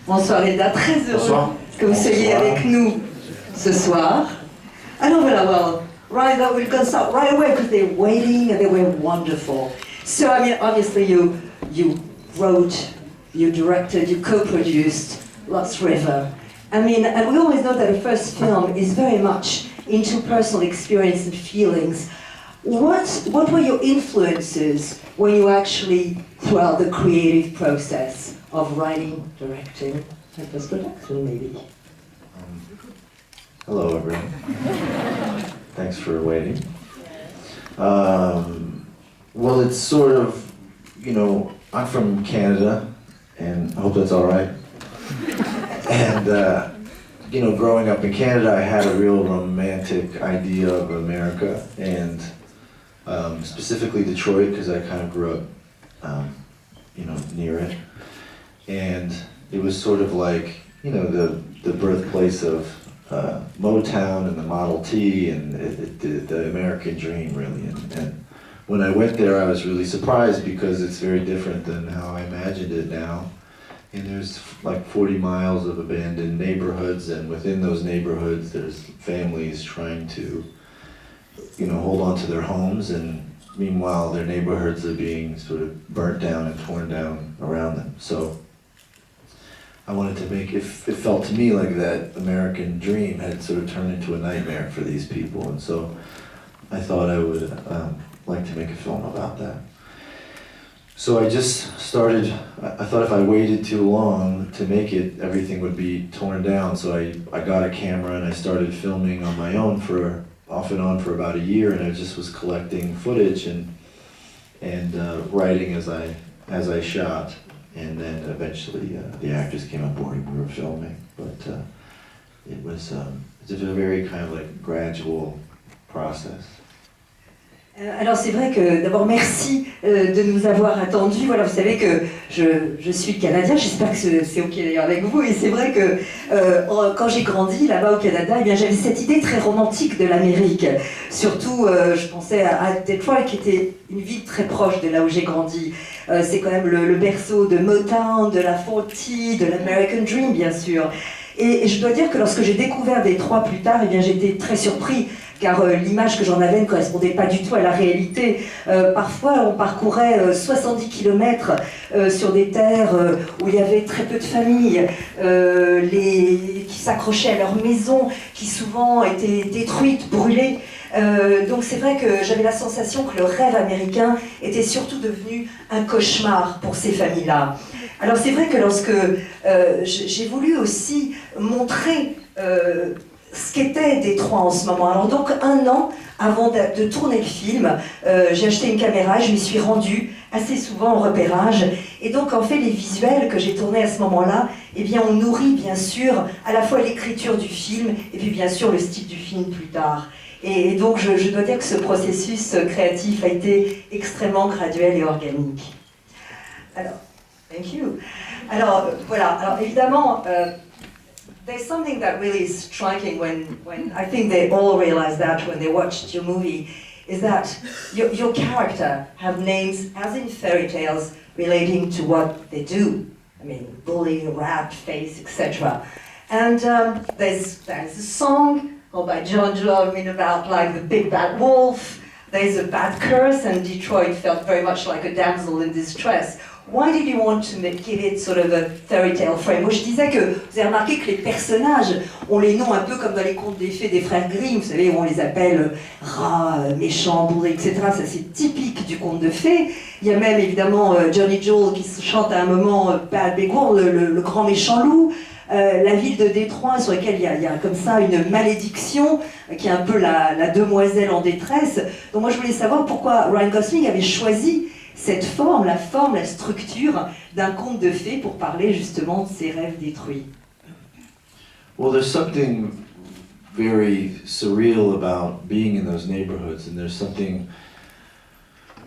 Bonsoir Hilda, très heureux Bonsoir. que vous soyez avec nous ce soir. Alors voilà, well, right, we're going to start right away because they're waiting and they were wonderful. So I mean, obviously you wrote, you directed, you co-produced Lost River. I mean, and we always know that a first film is very much into personal experience and feelings. What were your influences when you actually, throughout the creative process of writing, directing, and post-production maybe? Hello everyone. Thanks for waiting. Well, it's sort of, you know, I'm from Canada, and I hope that's all right. And, you know, growing up in Canada, I had a real romantic idea of America, and specifically Detroit, because I kind of grew up, you know, near it. And it was sort of like, you know, the birthplace of Motown and the Model T and the American dream, really. And when I went there, I was really surprised because it's very different than how I imagined it now. And there's like 40 miles of abandoned neighborhoods, and within those neighborhoods, there's families trying to, you know, hold on to their homes, and meanwhile, their neighborhoods are being sort of burnt down and torn down around them. So I wanted to make it felt to me like that American dream had sort of turned into a nightmare for these people, and so I thought I would like to make a film about that. So I just started, I thought if I waited too long to make it, everything would be torn down, so I got a camera and I started filming on my own off and on for about a year, and I just was collecting footage and writing as I shot. And then eventually the actors came on board and we were filming. But it was a very kind of like gradual process. Alors c'est vrai que d'abord merci de nous avoir attendus. Voilà, vous savez que je suis canadien, j'espère que c'est ok d'ailleurs avec vous. Et c'est vrai que quand j'ai grandi là-bas au Canada, eh bien j'avais cette idée très romantique de l'Amérique. Surtout, je pensais à Detroit, qui était une ville très proche de là où j'ai grandi. C'est quand même le berceau de Motown, de la 40, de l'American Dream bien sûr. Et je dois dire que lorsque j'ai découvert Détroit plus tard, eh bien j'étais très surpris, car l'image que j'en avais ne correspondait pas du tout à la réalité. Parfois, on parcourait 70 km sur des terres où il y avait très peu de familles, qui s'accrochaient à leurs maisons, qui souvent étaient détruites, brûlées. Donc c'est vrai que j'avais la sensation que le rêve américain était surtout devenu un cauchemar pour ces familles-là. Alors c'est vrai que lorsque j'ai voulu aussi montrer ce qu'était Détroit en ce moment. Alors donc 1 an avant de tourner le film, j'ai acheté une caméra, je m'y suis rendue assez souvent en repérage. Et donc en fait les visuels que j'ai tournés à ce moment-là, eh bien on nourrit bien sûr à la fois l'écriture du film et puis bien sûr le style du film plus tard. Et donc je dois dire que ce processus créatif a été extrêmement graduel et organique. Alors, thank you. Alors voilà, alors évidemment, there's something that really is striking when I think they all realize that when they watched your movie, is that your character have names as in fairy tales relating to what they do. I mean, bully, rat, face, etc. And there's a song by John Joel, I mean, about like the big bad wolf. There's a bad curse, and Detroit felt very much like a damsel in distress. Why did you want to give it sort of a fairy tale frame? Moi je disais que vous avez remarqué que les personnages ont les noms un peu comme dans les contes des fées des frères Grimm, vous savez, où on les appelle rats, méchants, bourrés, etc. Ça c'est typique du conte de fées. Il y a même évidemment Johnny Joel qui chante à un moment Bad Big Wolf, le grand méchant loup. La ville de Détroit sur laquelle il y a comme ça une malédiction qui est un peu la demoiselle en détresse. Donc moi je voulais savoir pourquoi Ryan Gosling avait choisi cette forme, la structure d'un conte de fées pour parler justement de ses rêves détruits. Well, there's something very surreal about being in those neighborhoods, and there's something,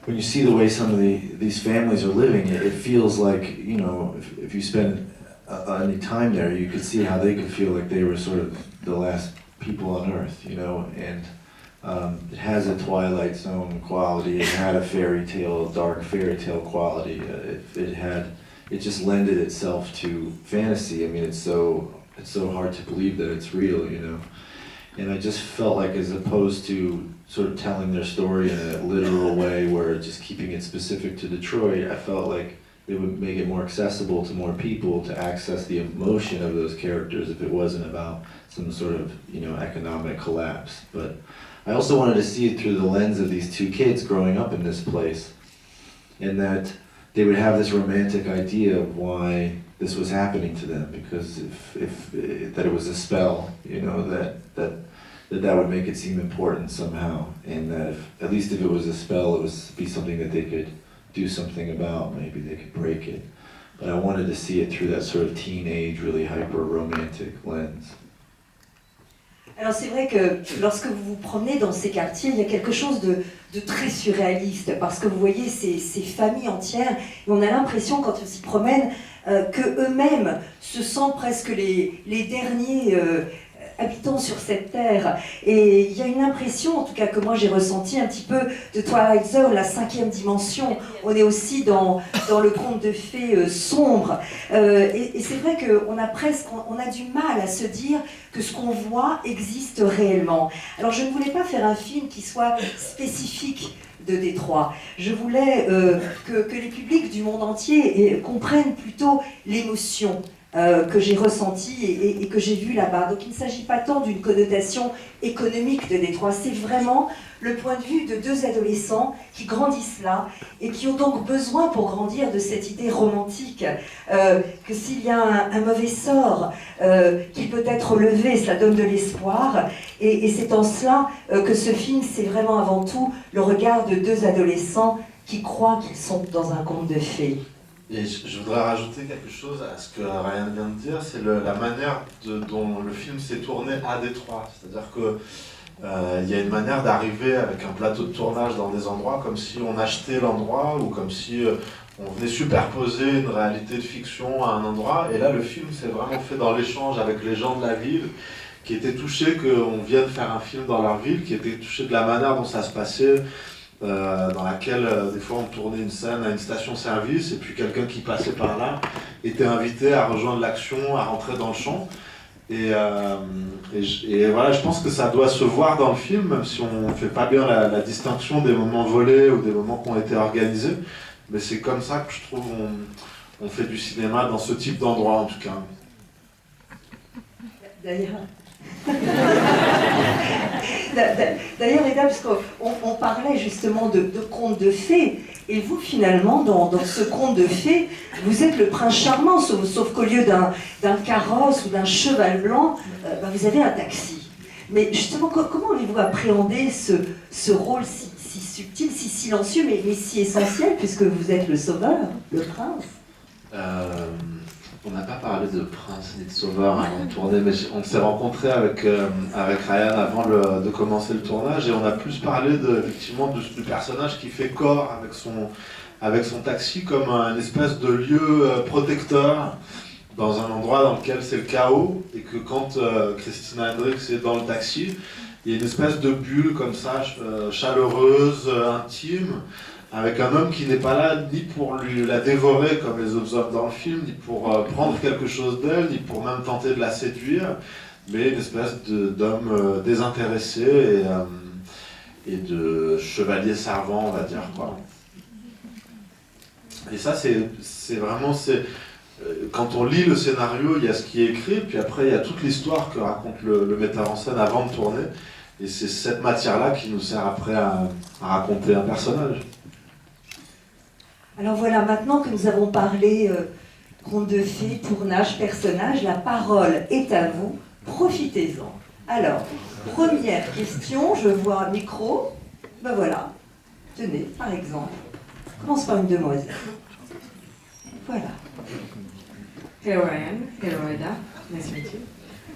when you see the way some of these families are living, it feels like, you know, if you spend any time there, you could see how they could feel like they were sort of the last people on earth, you know, and it has a Twilight Zone quality, it had a fairy tale, dark fairy tale quality, it had it just lended itself to fantasy. I mean, it's so hard to believe that it's real, you know. And I just felt like, as opposed to sort of telling their story in a literal way where just keeping it specific to Detroit, I felt like it would make it more accessible to more people to access the emotion of those characters if it wasn't about some sort of, you know, economic collapse. But I also wanted to see it through the lens of these two kids growing up in this place, and that they would have this romantic idea of why this was happening to them, because if that it was a spell, you know, that would make it seem important somehow, and that at least if it was a spell, it would be something that they could do something about. Maybe they could break it. But I wanted to see it through that sort of teenage, really hyper-romantic lens. Alors c'est vrai que lorsque vous vous promenez dans ces quartiers, il y a quelque chose de très surréaliste, parce que vous voyez ces familles entières, et on a l'impression quand on s'y promène que eux-mêmes se sentent presque les derniers habitants sur cette terre. Et il y a une impression, en tout cas que moi j'ai ressenti un petit peu de Twilight Zone, la 5e dimension. On est aussi dans le conte de fées sombre. Et c'est vrai qu'on a du mal à se dire que ce qu'on voit existe réellement. Alors je ne voulais pas faire un film qui soit spécifique de Détroit. Je voulais que les publics du monde entier comprennent plutôt l'émotion que j'ai ressenti et que j'ai vu là-bas. Donc il ne s'agit pas tant d'une connotation économique de Détroit, c'est vraiment le point de vue de deux adolescents qui grandissent là et qui ont donc besoin pour grandir de cette idée romantique que s'il y a un mauvais sort qui peut être levé, cela donne de l'espoir, et c'est en cela que ce film, c'est vraiment avant tout le regard de deux adolescents qui croient qu'ils sont dans un conte de fées. Et je voudrais rajouter quelque chose à ce que Ryan vient de dire, c'est la manière dont le film s'est tourné à Détroit. C'est-à-dire que y a une manière d'arriver avec un plateau de tournage dans des endroits comme si on achetait l'endroit ou comme si on venait superposer une réalité de fiction à un endroit. Et là, le film s'est vraiment fait dans l'échange avec les gens de la ville qui étaient touchés qu'on vienne faire un film dans leur ville, qui étaient touchés de la manière dont ça se passait. Dans laquelle des fois on tournait une scène à une station-service et puis quelqu'un qui passait par là était invité à rejoindre l'action, à rentrer dans le champ. Et voilà, je pense que ça doit se voir dans le film, même si on ne fait pas bien la distinction des moments volés ou des moments qui ont été organisés. Mais c'est comme ça que je trouve on fait du cinéma dans ce type d'endroit en tout cas. D'ailleurs, Eda, parce qu'on parlait justement de contes de fées, et vous finalement, dans ce conte de fées, vous êtes le prince charmant, sauf qu'au lieu d'un carrosse ou d'un cheval blanc, vous avez un taxi. Mais justement, comment avez-vous appréhendé ce rôle si subtil, si silencieux, mais si essentiel, puisque vous êtes le sauveur, le prince? On n'a pas parlé de prince ni de sauveur avant de tourner, mais on s'est rencontrés avec Ryan avant de commencer le tournage et on a plus parlé effectivement du personnage qui fait corps avec son taxi comme une espèce de lieu protecteur dans un endroit dans lequel c'est le chaos, et que quand Christina Hendricks est dans le taxi, il y a une espèce de bulle comme ça, chaleureuse, intime, avec un homme qui n'est pas là ni pour la dévorer comme les autres hommes dans le film, ni pour prendre quelque chose d'elle, ni pour même tenter de la séduire, mais une espèce d'homme désintéressé et de chevalier servant, on va dire, quoi. Et ça, c'est vraiment... quand on lit le scénario, il y a ce qui est écrit, puis après il y a toute l'histoire que raconte le metteur en scène avant de tourner, et c'est cette matière-là qui nous sert après à raconter un personnage. Alors voilà, maintenant que nous avons parlé conte de fées, tournage, personnage, la parole est à vous, profitez-en. Alors, première question, je vois un micro, ben voilà, tenez, par exemple, commence par une demoiselle. Voilà. Hello Ryan, hello Eda, nice to meet you.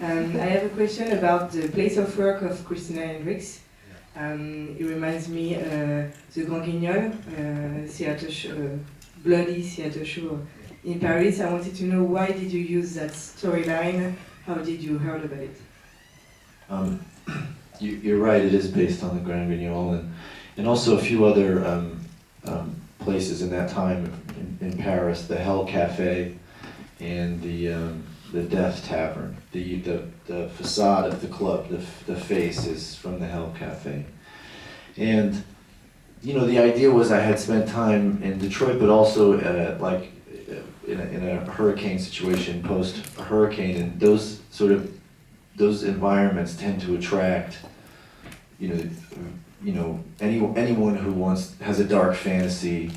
I have a question about the place of work of Christina Hendricks. It reminds me the Grand Guignol, bloody theater show in Paris. I wanted to know, why did you use that storyline? How did you heard about it? You're right, it is based on the Grand Guignol and also a few other places in that time in Paris, the Hell Cafe and the Death Tavern. The facade of the club, the face is from the Hell Cafe. And you know, the idea was I had spent time in Detroit, but also like in a hurricane situation, post a hurricane, and those environments tend to attract, you know, anyone who has a dark fantasy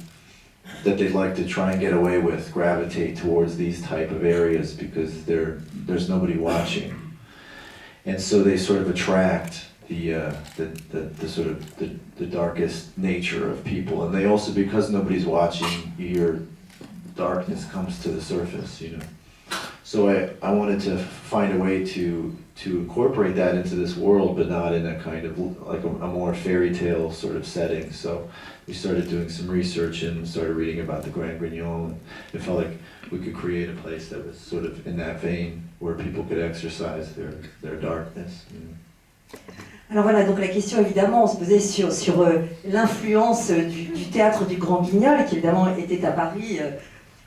that they'd like to try and get away with, gravitate towards these type of areas because there's nobody watching, and so they sort of attract the sort of the darkest nature of people, and they also, because nobody's watching, your darkness comes to the surface, you know. So I wanted to find a way to incorporate that into this world, but not in a kind of like a more fairy tale sort of setting. So we started doing some research and started reading about the Grand Guignol, and it felt like we could create a place that was sort of in that vein, where people could exercise their darkness, you know. Alors voilà, donc la question évidemment se posait sur l'influence du théâtre du Grand Guignol, qui évidemment était à Paris,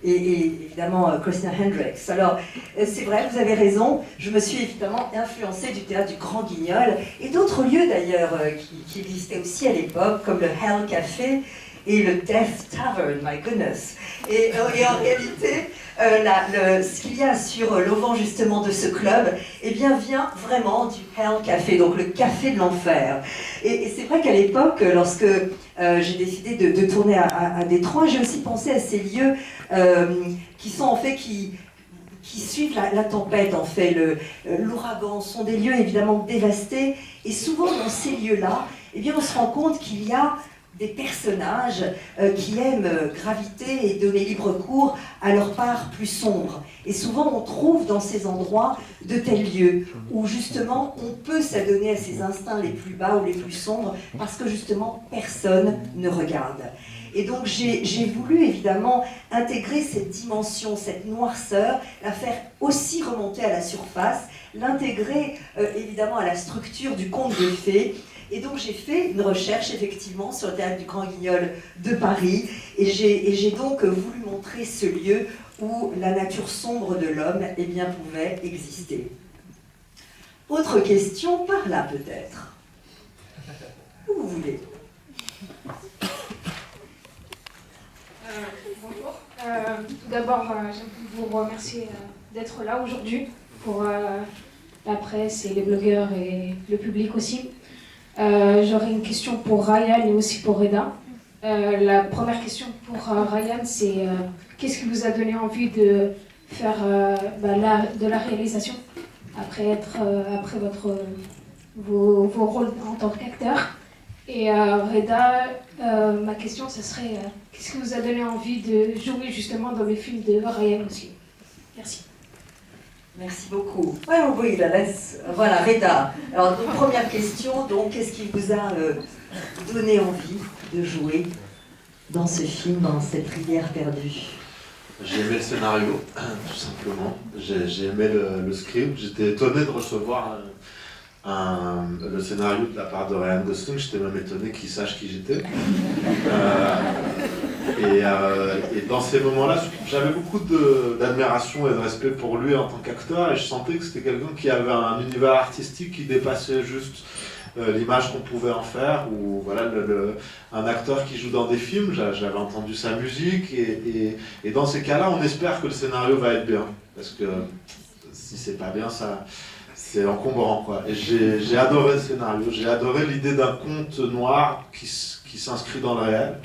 et évidemment Christina Hendricks. Alors c'est vrai, vous avez raison, je me suis évidemment influencée du théâtre du Grand Guignol, et d'autres lieux d'ailleurs qui existaient aussi à l'époque, comme le Hell Café et le Death Tavern, my goodness. Et en réalité, ce qu'il y a sur l'auvent justement de ce club, eh bien, vient vraiment du Hell Café, donc le café de l'enfer. Et c'est vrai qu'à l'époque, lorsque j'ai décidé de tourner à Détroit, j'ai aussi pensé à ces lieux qui sont en fait qui suivent la tempête, en fait, l'ouragan, sont des lieux évidemment dévastés. Et souvent dans ces lieux-là, eh bien, on se rend compte qu'il y a des personnages qui aiment graviter et donner libre cours à leur part plus sombre. Et souvent on trouve dans ces endroits de tels lieux où justement on peut s'adonner à ses instincts les plus bas ou les plus sombres parce que justement personne ne regarde. Et donc j'ai voulu évidemment intégrer cette dimension, cette noirceur, la faire aussi remonter à la surface, l'intégrer évidemment à la structure du conte de fées. Et donc j'ai fait une recherche effectivement sur le théâtre du Grand Guignol de Paris, et j'ai donc voulu montrer ce lieu où la nature sombre de l'homme eh bien, pouvait exister. Autre question, par là peut-être. Où vous voulez. Bonjour. Tout d'abord, j'aimerais vous remercier d'être là aujourd'hui pour la presse et les blogueurs et le public aussi. J'aurais une question pour Ryan et aussi pour Reda. La première question pour Ryan, c'est qu'est-ce qui vous a donné envie de faire de la réalisation après vos rôles en tant qu'acteur? Et Reda, ma question, ce serait qu'est-ce qui vous a donné envie de jouer justement dans le film de Ryan aussi? Merci. Merci beaucoup. Oui, la laisse. Voilà, Reda. Alors, donc, première question, donc, qu'est-ce qui vous a donné envie de jouer dans ce film, dans cette rivière perdue? J'ai aimé le scénario, tout simplement. J'ai aimé le script. J'étais étonné de recevoir le scénario de la part de Ryan Gosling. J'étais même étonné qu'il sache qui j'étais. Et dans ces moments-là, j'avais beaucoup d'admiration et de respect pour lui en tant qu'acteur, et je sentais que c'était quelqu'un qui avait un univers artistique qui dépassait juste l'image qu'on pouvait en faire, ou voilà, un acteur qui joue dans des films. J'avais entendu sa musique, et dans ces cas-là, on espère que le scénario va être bien, parce que si c'est pas bien, c'est encombrant, quoi. Et j'ai adoré le scénario, j'ai adoré l'idée d'un conte noir qui s'inscrit dans le réel.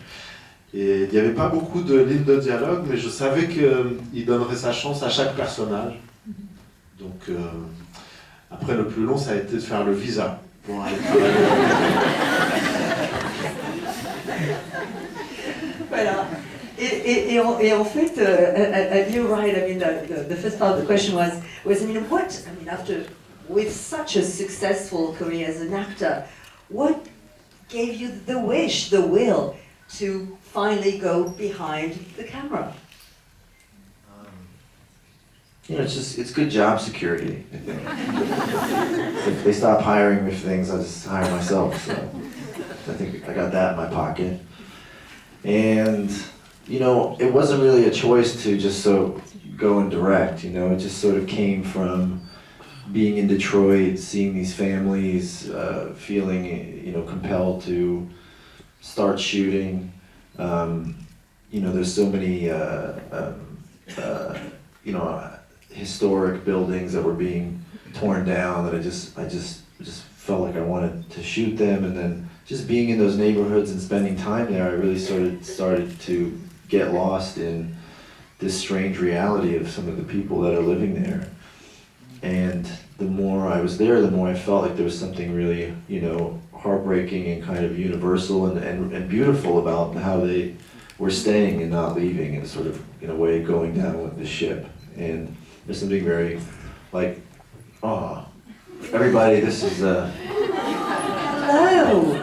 Et il n'y avait pas beaucoup de lignes de dialogue, mais je savais qu'il donnerait sa chance à chaque personnage. Donc, après, le plus long, ça a été de faire le visa pour aller travailler. Voilà. Et en fait, you're right. I mean, the first part of the question was I mean, with such a successful career as an actor, what gave you the wish, the will to finally go behind the camera? You know, it's good job security, I think. If they stop hiring me for things, I'll just hire myself. So I think I got that in my pocket. And, you know, it wasn't really a choice to just go and direct, you know, it just sort of came from being in Detroit, seeing these families, feeling, you know, compelled to start shooting. You know, there's so many, you know, historic buildings that were being torn down that I just felt like I wanted to shoot them. And then just being in those neighborhoods and spending time there, I really started to get lost in this strange reality of some of the people that are living there. And the more I was there, the more I felt like there was something really, you know, heartbreaking and kind of universal and beautiful about how they were staying and not leaving, and sort of, in a way, going down with the ship. And there's something very, like, oh, everybody, this is Hello!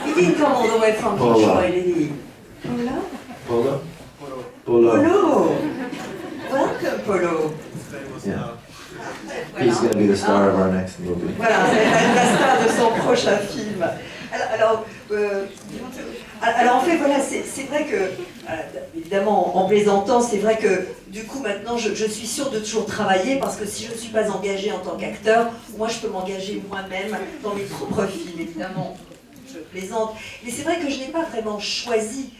You didn't come all the way from Detroit, did he? Polo? Polo. Polo! Welcome, Polo! Yeah. He's going to be the star of our next movie. Voilà, c'est la star de son prochain film. Alors en fait, voilà, c'est vrai que, évidemment, en plaisantant, c'est vrai que du coup maintenant je suis sûre de toujours travailler, parce que si je ne suis pas engagée en tant qu'acteur, moi je peux m'engager moi-même dans mes propres films, évidemment, je plaisante. Mais c'est vrai que je n'ai pas vraiment choisi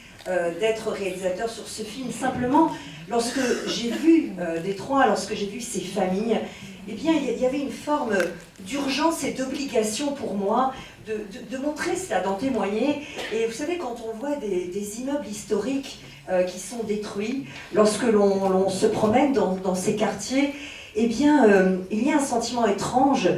d'être réalisateur sur ce film. Simplement, lorsque j'ai vu Détroit, lorsque j'ai vu ces familles, eh bien, il y avait une forme d'urgence et d'obligation pour moi de montrer cela, d'en témoigner. Et vous savez, quand on voit des immeubles historiques qui sont détruits, lorsque l'on se promène dans ces quartiers, eh bien, il y a un sentiment étrange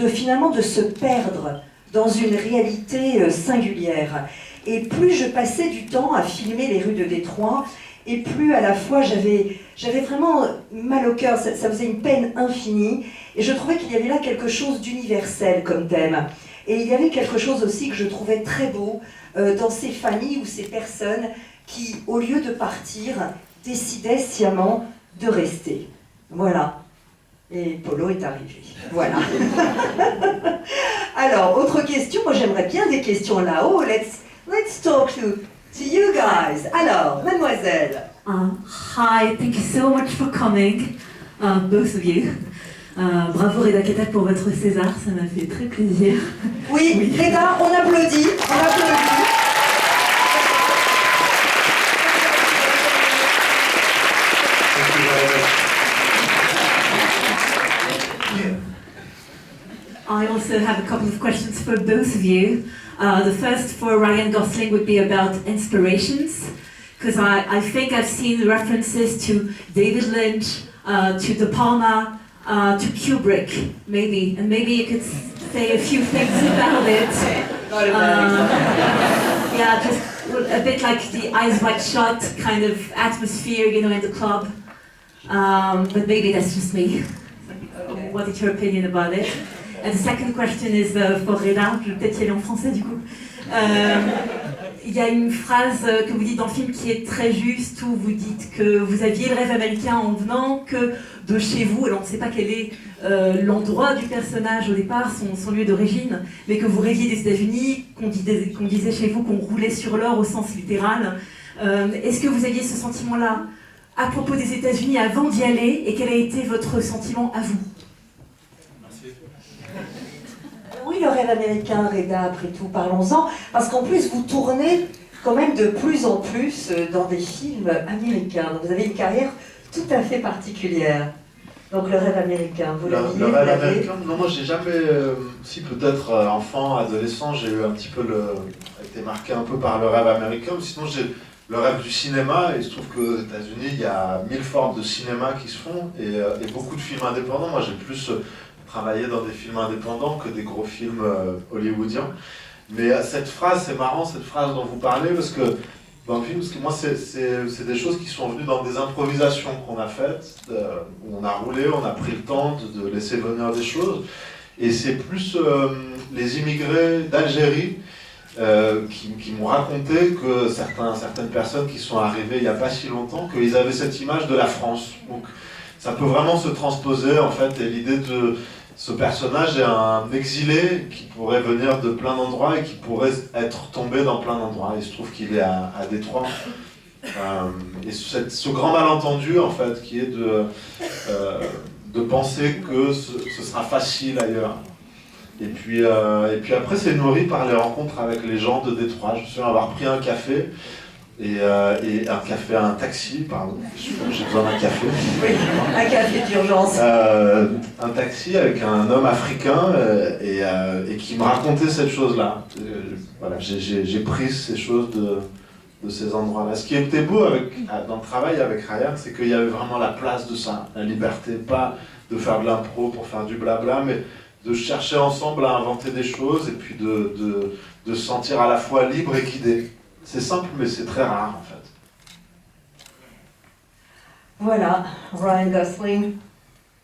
finalement de se perdre dans une réalité singulière. Et plus je passais du temps à filmer les rues de Détroit, et plus à la fois j'avais vraiment mal au cœur, ça faisait une peine infinie, et je trouvais qu'il y avait là quelque chose d'universel comme thème. Et il y avait quelque chose aussi que je trouvais très beau dans ces familles ou ces personnes qui, au lieu de partir, décidaient sciemment de rester. Voilà. Et Polo est arrivé. Voilà. Alors, autre question, moi j'aimerais bien des questions là-haut. Let's talk to you guys. Alors, mademoiselle. Hi, thank you so much for coming, both of you. Bravo Reda Kattan pour votre César, ça m'a fait très plaisir. Oui, Reda, on applaudit, on applaudit. I also have a couple of questions for both of you. The first for Ryan Gosling would be about inspirations, because I think I've seen references to David Lynch, to De Palma, to Kubrick, maybe, and maybe you could say a few things about it. Yeah, just a bit like the Eyes Wide Shut kind of atmosphere, you know, in the club. But maybe that's just me. What is your opinion about it? And the second question is for Reda, je vais peut-être y aller en français du coup. Il y a une phrase que vous dites dans le film qui est très juste, où vous dites que vous aviez le rêve américain en venant que de chez vous. Alors on ne sait pas quel est l'endroit du personnage au départ, son lieu d'origine, mais que vous rêviez des États-Unis, qu'on disait chez vous qu'on roulait sur l'or au sens littéral. Est-ce que vous aviez ce sentiment-là à propos des États-Unis avant d'y aller, et quel a été votre sentiment à vous? Oui, le rêve américain, Reda, après tout, parlons-en, parce qu'en plus, vous tournez quand même de plus en plus dans des films américains. Donc vous avez une carrière tout à fait particulière. Donc le rêve américain, vous l'aviez? Le rêve américain, non, moi j'ai jamais, si peut-être enfant, adolescent, j'ai eu un petit peu été marqué un peu par le rêve américain, mais sinon j'ai le rêve du cinéma, et il se trouve qu'aux États-Unis, il y a 1000 formes de cinéma qui se font, et beaucoup de films indépendants. Moi j'ai plus travailler dans des films indépendants que des gros films hollywoodiens. Mais cette phrase, c'est marrant, cette phrase dont vous parlez, parce que dans le film, parce que moi, c'est des choses qui sont venues dans des improvisations qu'on a faites, où on a roulé, on a pris le temps de laisser venir des choses. Et c'est plus les immigrés d'Algérie qui m'ont raconté que certaines personnes qui sont arrivées il n'y a pas si longtemps, qu'ils avaient cette image de la France. Donc, ça peut vraiment se transposer, en fait, et l'idée ce personnage est un exilé qui pourrait venir de plein d'endroits et qui pourrait être tombé dans plein d'endroits. Il se trouve qu'il est à Détroit. Et ce grand malentendu, en fait, qui est de penser que ce sera facile ailleurs. Et puis après, c'est nourri par les rencontres avec les gens de Détroit. Je me souviens avoir pris un café, et un taxi, pardon, j'ai besoin d'un café. Oui, un café d'urgence. Un taxi avec un homme africain et qui me racontait cette chose-là. Voilà, j'ai pris ces choses de ces endroits-là. Ce qui était beau dans le travail avec Ryan, c'est qu'il y avait vraiment la place de ça, la liberté, pas de faire de l'impro pour faire du blabla, mais de chercher ensemble à inventer des choses et puis de se sentir à la fois libre et guidé. C'est simple, mais c'est très rare en fait. Voilà, Ryan Gosling,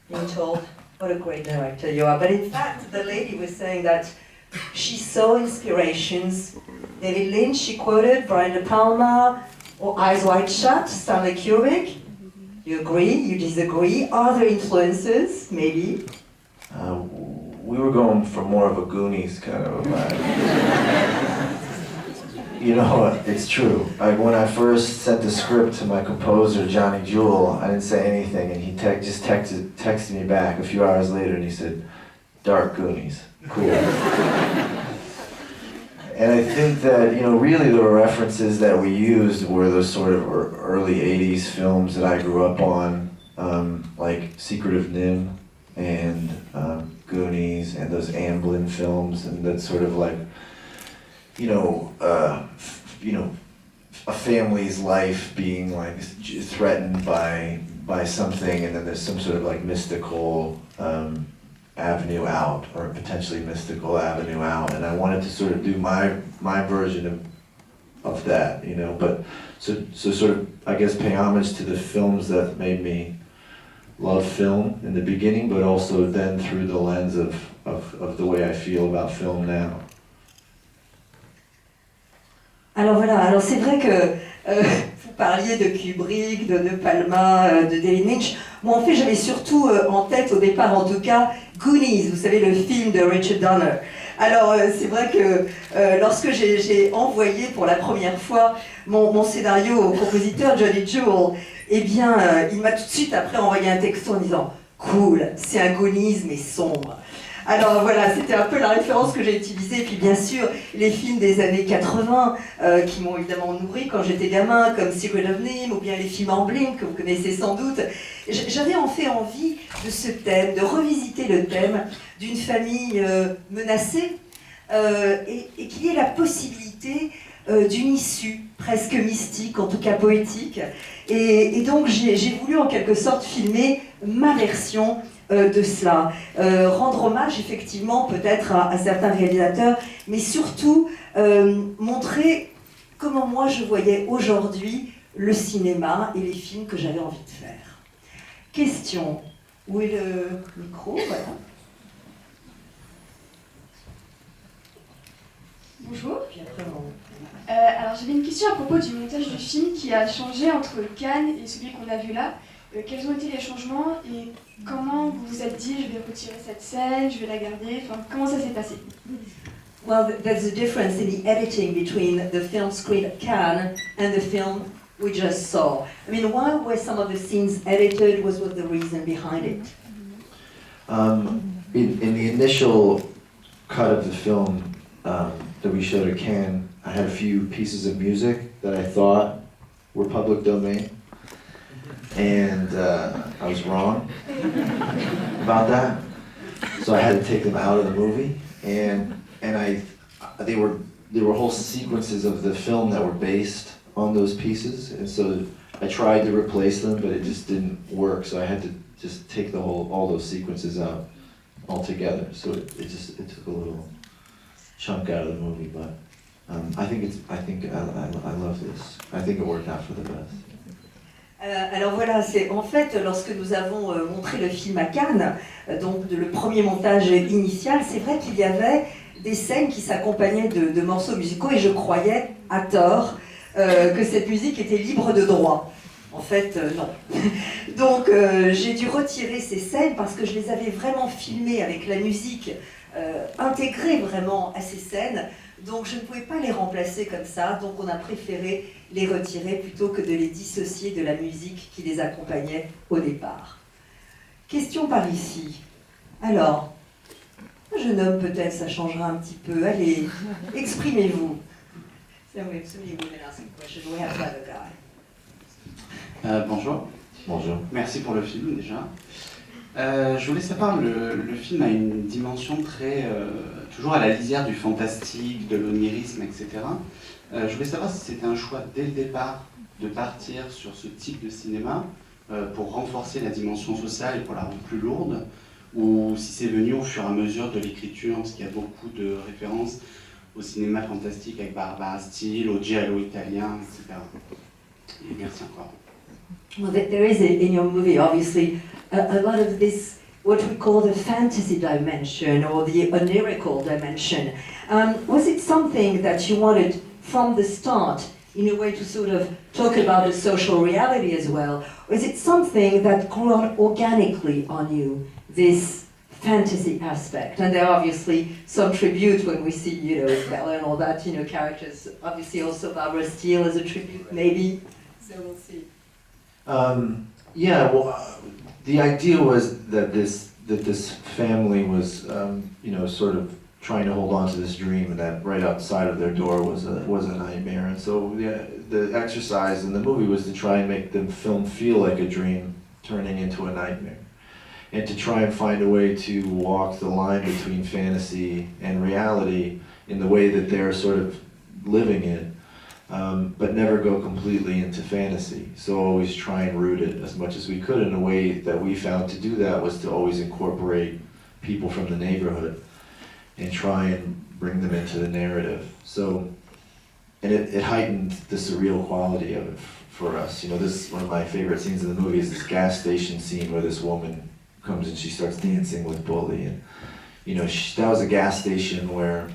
being told what a great director you are. But in fact, the lady was saying that she saw inspirations. David Lynch, she quoted Brian De Palma, or Eyes Wide Shut, Stanley Kubrick. You agree? You disagree? Are there influences, maybe? We were going for more of a Goonies kind of a vibe. You know, it's true. Like when I first sent the script to my composer, Johnny Jewell, I didn't say anything, and he just texted me back a few hours later, and he said, "Dark Goonies, cool." And I think that, you know, really the references that we used were those sort of early 80s films that I grew up on, like Secret of Nim and Goonies and those Amblin films, and that sort of like, a family's life being like threatened by something, and then there's some sort of like mystical avenue out, or potentially mystical avenue out, and I wanted to sort of do my version of that, you know, but so sort of, I guess, pay homage to the films that made me love film in the beginning, but also then through the lens of the way I feel about film now. Alors voilà, alors c'est vrai que vous parliez de Kubrick, de Palma, de David Lynch. Moi en fait j'avais surtout en tête, au départ en tout cas, Goonies, vous savez, le film de Richard Donner. Alors c'est vrai que lorsque j'ai envoyé pour la première fois mon scénario au compositeur Johnny Jewell, eh bien il m'a tout de suite après envoyé un texto en disant « Cool, c'est un Goonies mais sombre ». Alors voilà, c'était un peu la référence que j'ai utilisée. Et puis bien sûr, les films des années 80 qui m'ont évidemment nourri quand j'étais gamin, comme Secret of Nim, ou bien les films Amblin que vous connaissez sans doute. J'avais en fait envie de ce thème, de revisiter le thème d'une famille menacée et qu'il y ait la possibilité d'une issue presque mystique, en tout cas poétique. Et donc j'ai voulu en quelque sorte filmer ma version de cela, rendre hommage effectivement peut-être à certains réalisateurs, mais surtout montrer comment moi je voyais aujourd'hui le cinéma et les films que j'avais envie de faire. Question, où est le micro? Voilà. Bonjour. Puis après, Alors j'avais une question à propos du montage du film qui a changé entre Cannes et celui qu'on a vu là. Quels ont été les changements et comment vous vous êtes dit je vais retirer cette scène, je vais la garder, enfin comment ça s'est passé? Well, there's a difference in the editing between the film screened at Cannes and the film we just saw. I mean, why were some of the scenes edited? What was the reason behind it? In the initial cut of the film that we showed at Cannes, I had a few pieces of music that I thought were public domain. And I was wrong about that, so I had to take them out of the movie. And they were whole sequences of the film that were based on those pieces, and so I tried to replace them, but it just didn't work. So I had to just take all those sequences out altogether. So it took a little chunk out of the movie, but I love this. I think it worked out for the best. Alors voilà, c'est en fait lorsque nous avons montré le film à Cannes, donc le premier montage initial, c'est vrai qu'il y avait des scènes qui s'accompagnaient de morceaux musicaux et je croyais à tort que cette musique était libre de droit. En fait, non. Donc j'ai dû retirer ces scènes parce que je les avais vraiment filmées avec la musique intégrée vraiment à ces scènes. Donc je ne pouvais pas les remplacer comme ça. Donc on a préféré les retirer plutôt que de les dissocier de la musique qui les accompagnait au départ. Question par ici. Alors, un jeune homme peut-être, ça changera un petit peu. Allez, exprimez-vous. So we have so many women asking questions. We have another guy. Bonjour. Bonjour. Merci pour le film déjà. Je voulais savoir, le film a une dimension très, toujours à la lisière du fantastique, de l'onirisme, etc. Je voulais savoir si c'était un choix dès le départ de partir sur ce type de cinéma pour renforcer la dimension sociale et pour la rendre plus lourde, ou si c'est venu au fur et à mesure de l'écriture, parce qu'il y a beaucoup de références au cinéma fantastique avec Barbara Steele, au giallo italien, etc. Et merci encore. Well, there is in your movie, obviously, a lot of this, what we call the fantasy dimension or the onirical dimension. Was it something that you wanted from the start, in a way, to sort of talk about the social reality as well? Or is it something that grew on organically on you, this fantasy aspect? And there are obviously some tribute when we see, you know, Bella and all that, you know, characters. Obviously also Barbara Steele as a tribute, maybe. So we'll see. Yeah, well, the idea was that this family was, you know, sort of trying to hold on to this dream, and that right outside of their door was a nightmare. And so the exercise in the movie was to try and make the film feel like a dream turning into a nightmare, and to try and find a way to walk the line between fantasy and reality in the way that they're sort of living it. But never go completely into fantasy. So always try and root it as much as we could. And a way that we found to do that was to always incorporate people from the neighborhood and try and bring them into the narrative. So, and it heightened the surreal quality of it for us. You know, this is one of my favorite scenes in the movie, is this gas station scene where this woman comes and she starts dancing with Bully. And, you know, that was a gas station where,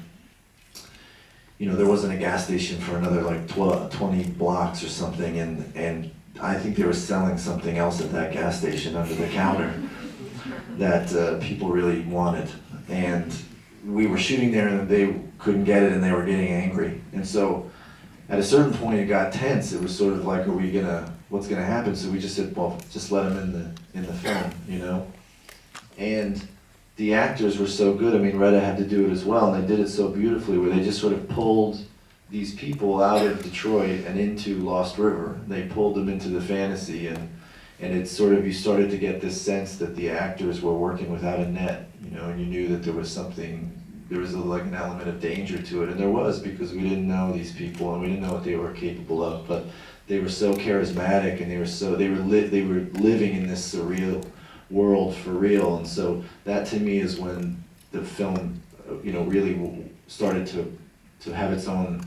you know, there wasn't a gas station for another like 20 blocks or something, and I think they were selling something else at that gas station under the counter that people really wanted. And we were shooting there and they couldn't get it and they were getting angry. And so at a certain point it got tense. It was sort of like, what's gonna happen? So we just said, well, just let them in the film, you know? And the actors were so good. I mean, Retta had to do it as well, and they did it so beautifully, where they just sort of pulled these people out of Detroit and into Lost River. They pulled them into the fantasy, and it's sort of, you started to get this sense that the actors were working without a net, you know, and you knew that there was like an element of danger to it, and there was, because we didn't know these people and we didn't know what they were capable of, but they were so charismatic, and they were living in this surreal world for real. And so that to me is when the film, you know, really started to have its own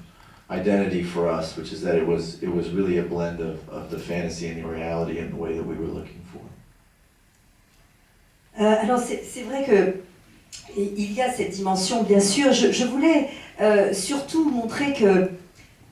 identity for us, which is that it was really a blend of the fantasy and the reality in the way that we were looking for. Alors c'est vrai que il y a cette dimension, bien sûr. Je voulais surtout montrer que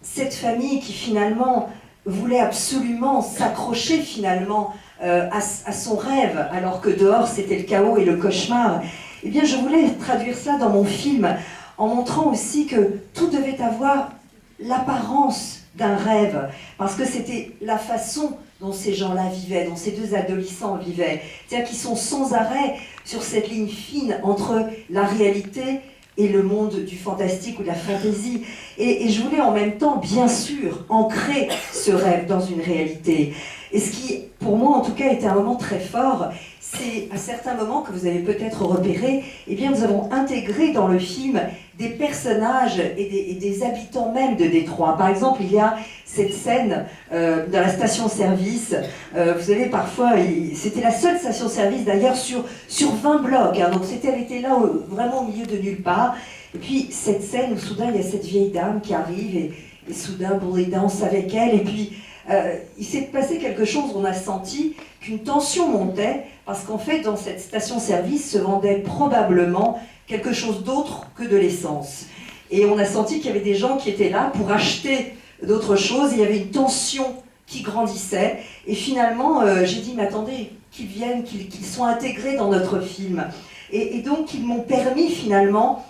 cette famille qui finalement voulait absolument s'accrocher finalement à son rêve, alors que dehors c'était le chaos et le cauchemar, eh bien je voulais traduire cela dans mon film en montrant aussi que tout devait avoir l'apparence d'un rêve, parce que c'était la façon dont ces gens-là vivaient, dont ces deux adolescents vivaient. C'est-à-dire qu'ils sont sans arrêt sur cette ligne fine entre la réalité et le monde du fantastique ou de la fantaisie. Et je voulais en même temps, bien sûr, ancrer ce rêve dans une réalité. Et ce qui, pour moi en tout cas, était un moment très fort, c'est à certains moments que vous avez peut-être repéré, eh bien nous avons intégré dans le film des personnages et des habitants même de Détroit. Par exemple, il y a cette scène dans la station-service. Vous savez, parfois, c'était la seule station-service d'ailleurs sur 20 blocs. Hein, donc elle était là vraiment au milieu de nulle part. Et puis cette scène où soudain il y a cette vieille dame qui arrive et soudain Bully danse avec elle. Et puis il s'est passé quelque chose, on a senti qu'une tension montait, parce qu'en fait, dans cette station-service se vendait probablement quelque chose d'autre que de l'essence. Et on a senti qu'il y avait des gens qui étaient là pour acheter d'autres choses, et il y avait une tension qui grandissaient. Et finalement, j'ai dit, mais attendez, qu'ils viennent, qu'ils soient intégrés dans notre film. Et donc, ils m'ont permis finalement